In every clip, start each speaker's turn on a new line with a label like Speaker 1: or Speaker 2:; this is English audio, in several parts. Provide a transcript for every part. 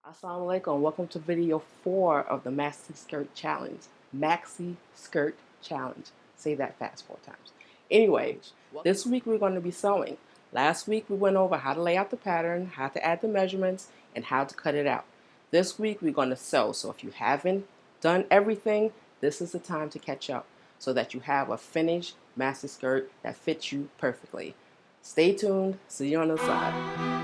Speaker 1: Assalamu alaikum. Welcome to video 4 of the Maxi Skirt Challenge. Maxi Skirt Challenge. Say that fast 4 times. Anyways, this week we're going to be sewing. Last week we went over how to lay out the pattern, how to add the measurements, and how to cut it out. This week we're going to sew. So if you haven't done everything, this is the time to catch up so that you have a finished maxi skirt that fits you perfectly. Stay tuned. See you on the side.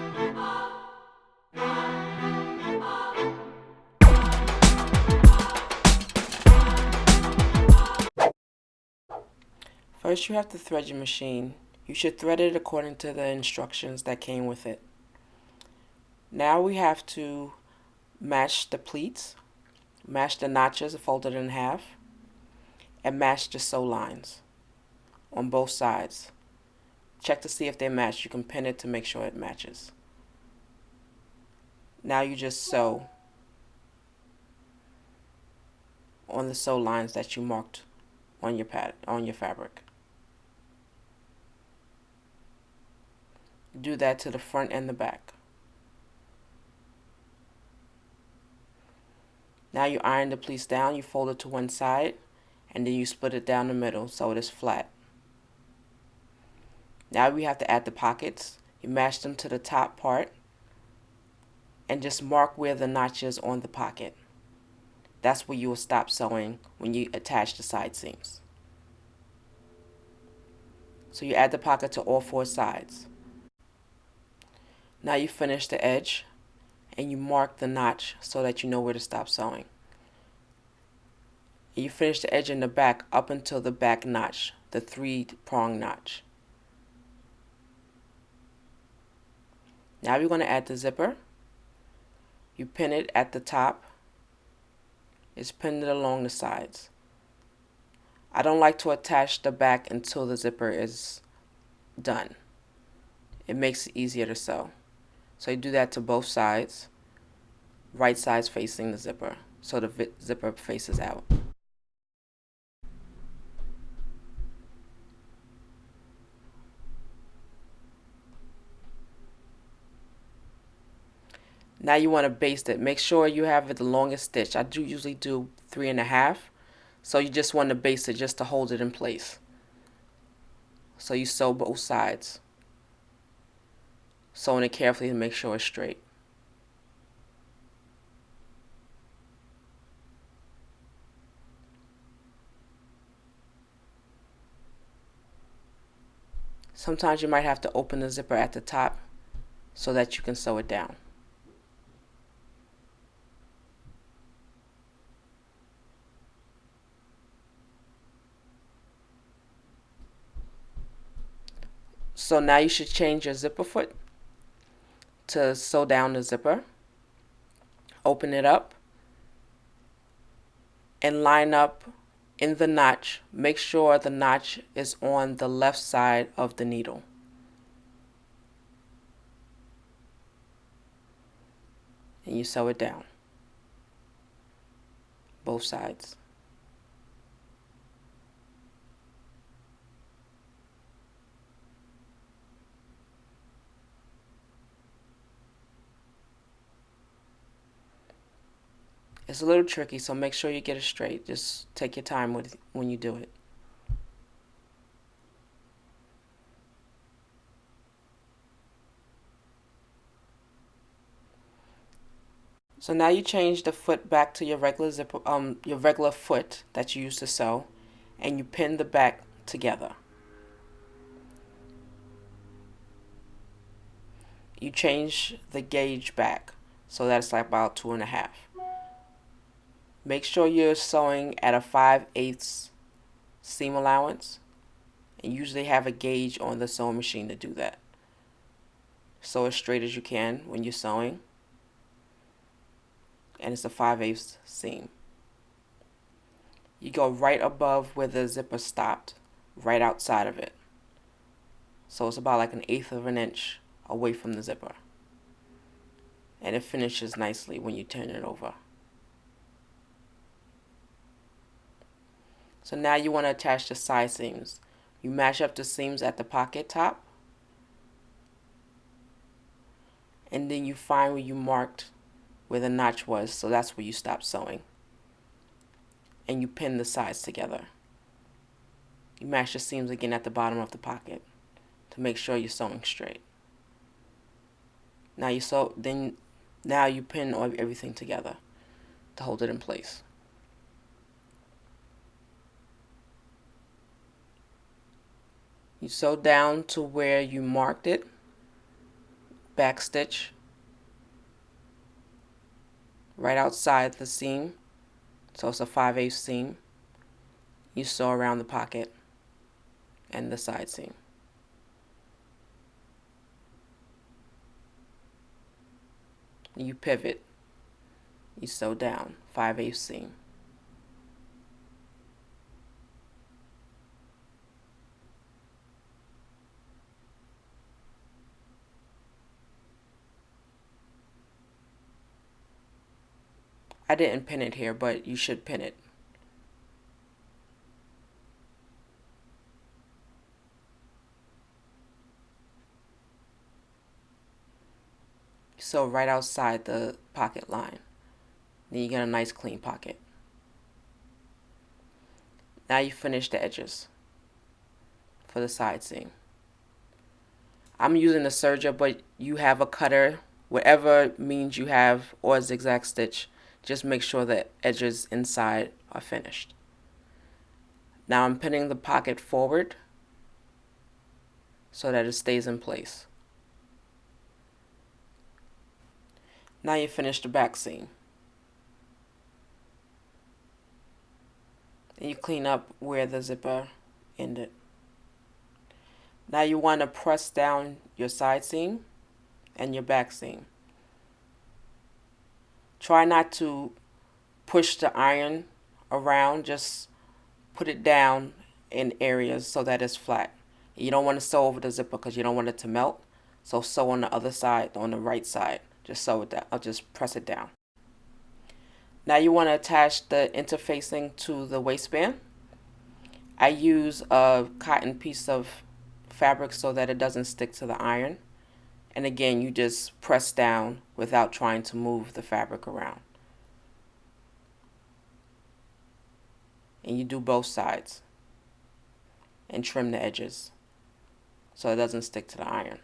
Speaker 1: First, you have to thread your machine. You should thread it according to the instructions that came with it. Now we have to match the pleats, match the notches folded in half, and match the sew lines on both sides. Check to see if they match. You can pin it to make sure it matches. Now you just sew on the sew lines that you marked on your fabric. Do that to the front and the back. Now you iron the pleats down, you fold it to one side, and then you split it down the middle so it is flat. Now we have to add the pockets. You match them to the top part and just mark where the notch is on the pocket. That's where you will stop sewing when you attach the side seams. So you add the pocket to all 4 sides. Now you finish the edge and you mark the notch so that you know where to stop sewing. And you finish the edge in the back up until the back notch, the 3-prong notch. Now we're going to add the zipper. You pin it at the top. It's pinned along the sides. I don't like to attach the back until the zipper is done. It makes it easier to sew. So you do that to both sides, right sides facing the zipper, so the zipper faces out. Now you want to baste it. Make sure you have the longest stitch. I do usually do 3.5, so you just want to baste it just to hold it in place. So you sew both sides, sewing it carefully to make sure it's straight. Sometimes you might have to open the zipper at the top so that you can sew it down. So now you should change your zipper foot to sew down the zipper. Open it up and line up in the notch. Make sure the notch is on the left side of the needle. And you sew it down, both sides. It's a little tricky, so make sure you get it straight. Just take your time when you do it. So now you change the foot back to your regular zipper, your regular foot that you used to sew, and you pin the back together. You change the gauge back so that's like about 2.5. Make sure you're sewing at a 5/8 seam allowance, and usually have a gauge on the sewing machine to do that. Sew as straight as you can when you're sewing, and it's a 5/8 seam. You go right above where the zipper stopped, right outside of it. So it's about like 1/8 of an inch away from the zipper. And it finishes nicely when you turn it over. So now you want to attach the side seams. You match up the seams at the pocket top, and then you find where you marked where the notch was, so that's where you stop sewing. And you pin the sides together. You match the seams again at the bottom of the pocket to make sure you're sewing straight. Now you pin everything together to hold it in place. You sew down to where you marked it, back stitch, right outside the seam, so it's a 5/8 seam. You sew around the pocket and the side seam. You pivot, you sew down, 5/8 seam. I didn't pin it here, but you should pin it. Sew right outside the pocket line. Then you get a nice clean pocket. Now you finish the edges for the side seam. I'm using a serger, but you have a cutter, whatever means you have, or a zigzag stitch. Just make sure the edges inside are finished. Now I'm pinning the pocket forward so that it stays in place. Now you finish the back seam. And you clean up where the zipper ended. Now you want to press down your side seam and your back seam. Try not to push the iron around, just put it down in areas so that it's flat. You don't want to sew over the zipper because you don't want it to melt. So sew on the other side, on the right side. Just sew it down. I'll just press it down. Now you want to attach the interfacing to the waistband. I use a cotton piece of fabric so that it doesn't stick to the iron. And again, you just press down without trying to move the fabric around. And you do both sides. And trim the edges so it doesn't stick to the iron.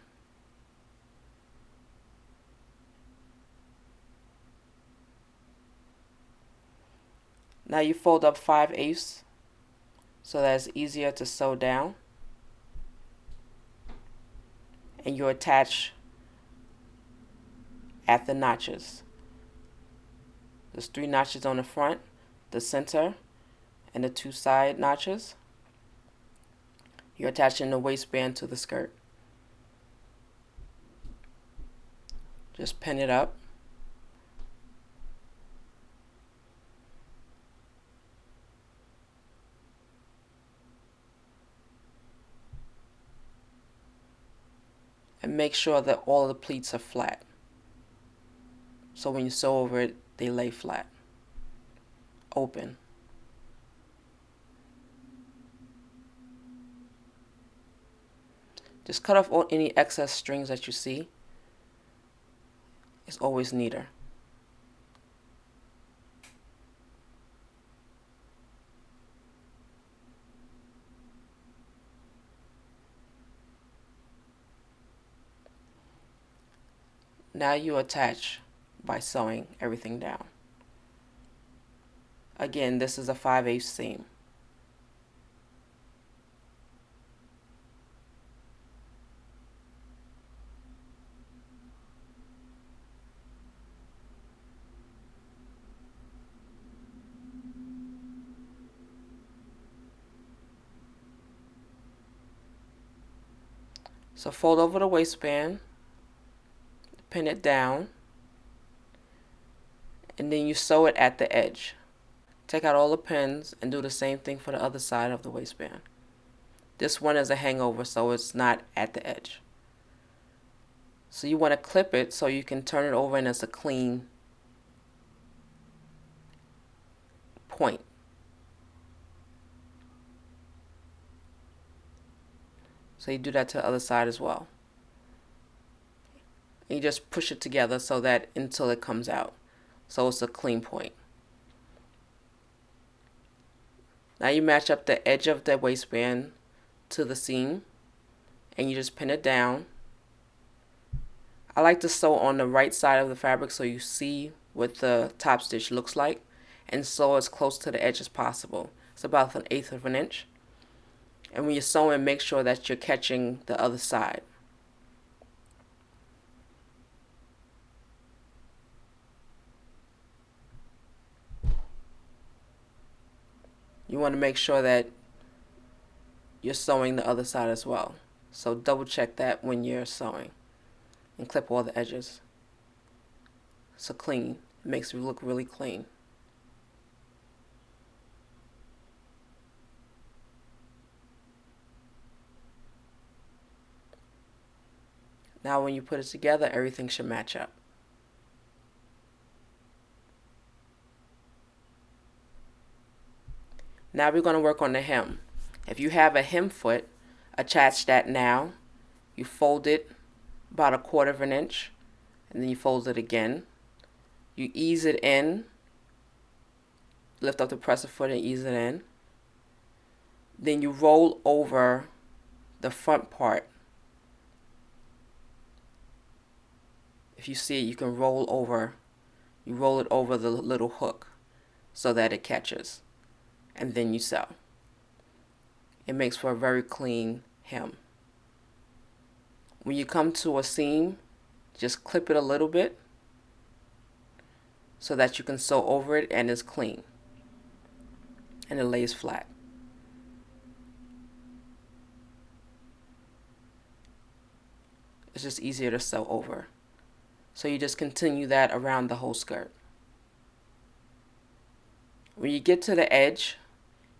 Speaker 1: Now you fold up 5/8 so that it's easier to sew down. And you attach at the notches. There's 3 notches on the front, the center, and the 2 side notches. You're attaching the waistband to the skirt. Just pin it up. And make sure that all the pleats are flat. So when you sew over it, they lay flat. Open. Just cut off all any excess strings that you see. It's always neater. Now you attach by sewing everything down. Again, this is a 5/8 seam. So fold over the waistband, pin it down, and then you sew it at the edge. Take out all the pins and do the same thing for the other side of the waistband. This one is a hangover, so it's not at the edge. So you want to clip it so you can turn it over and it's a clean point. So you do that to the other side as well. And you just push it together so that until it comes out. so it's a clean point. Now you match up the edge of the waistband to the seam and you just pin it down. I like to sew on the right side of the fabric so you see what the top stitch looks like, and sew as close to the edge as possible. It's about 1/8 of an inch. And when you're sewing, make sure that you're catching the other side. You want to make sure that you're sewing the other side as well. So double check that when you're sewing, and clip all the edges. So clean. It makes it look really clean. Now when you put it together, everything should match up. Now we're going to work on the hem. If you have a hem foot, attach that now. You fold it about 1/4 of an inch, and then you fold it again. You ease it in, lift up the presser foot and ease it in. Then you roll over the front part. If you see it, you can roll over. You roll it over the little hook so that it catches, and then you sew. It makes for a very clean hem. When you come to a seam, just clip it a little bit so that you can sew over it and it's clean and it lays flat. It's just easier to sew over. So you just continue that around the whole skirt. When you get to the edge,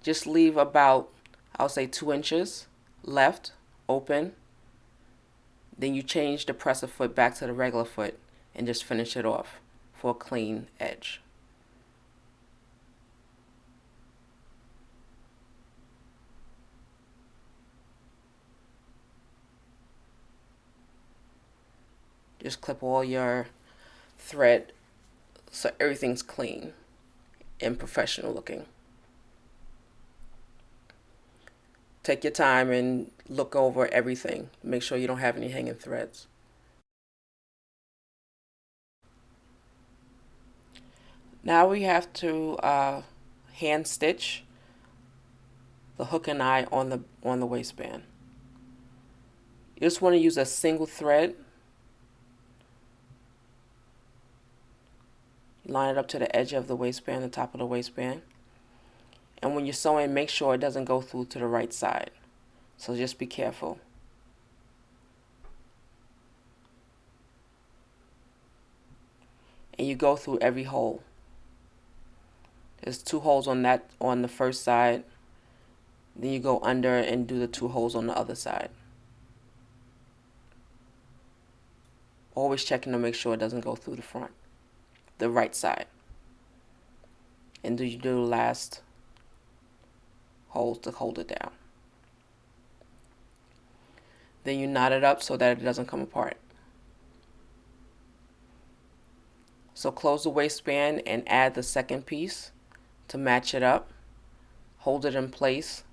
Speaker 1: just leave about, I'll say 2 inches left open. Then you change the presser foot back to the regular foot and just finish it off for a clean edge. Just clip all your thread so everything's clean and professional looking. Take your time and look over everything. Make sure you don't have any hanging threads. Now we have to hand stitch the hook and eye on the waistband. You just want to use a single thread. Line it up to the edge of the waistband, the top of the waistband. And when you're sewing, make sure it doesn't go through to the right side. So just be careful. And you go through every hole. There's 2 holes on the first side. Then you go under and do the 2 holes on the other side. Always checking to make sure it doesn't go through the front, the right side. And you do the last hole to hold it down. Then you knot it up so that it doesn't come apart. So close the waistband and add the second piece to match it up. Hold it in place.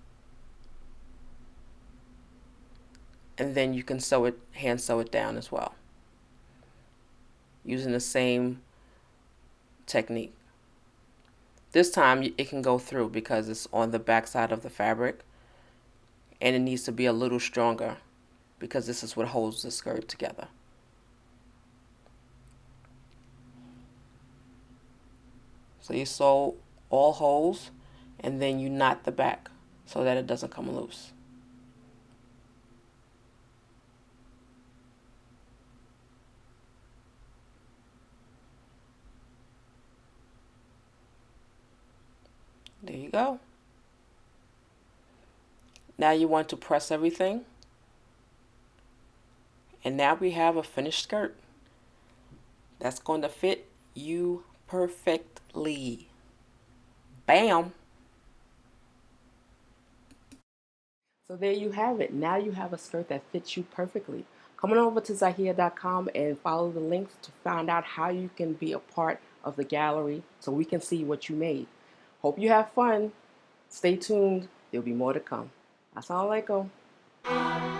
Speaker 1: And then you can sew it, hand sew it down as well, using the same technique. This time it can go through because it's on the back side of the fabric, and it needs to be a little stronger because this is what holds the skirt together. So you sew all holes and then you knot the back so that it doesn't come loose. There you go. Now you want to press everything. And now we have a finished skirt that's going to fit you perfectly. Bam! So there you have it. Now you have a skirt that fits you perfectly. Come on over to Zahia.com and follow the links to find out how you can be a part of the gallery so we can see what you made. Hope you have fun. Stay tuned. There'll be more to come. Assalamu alaikum.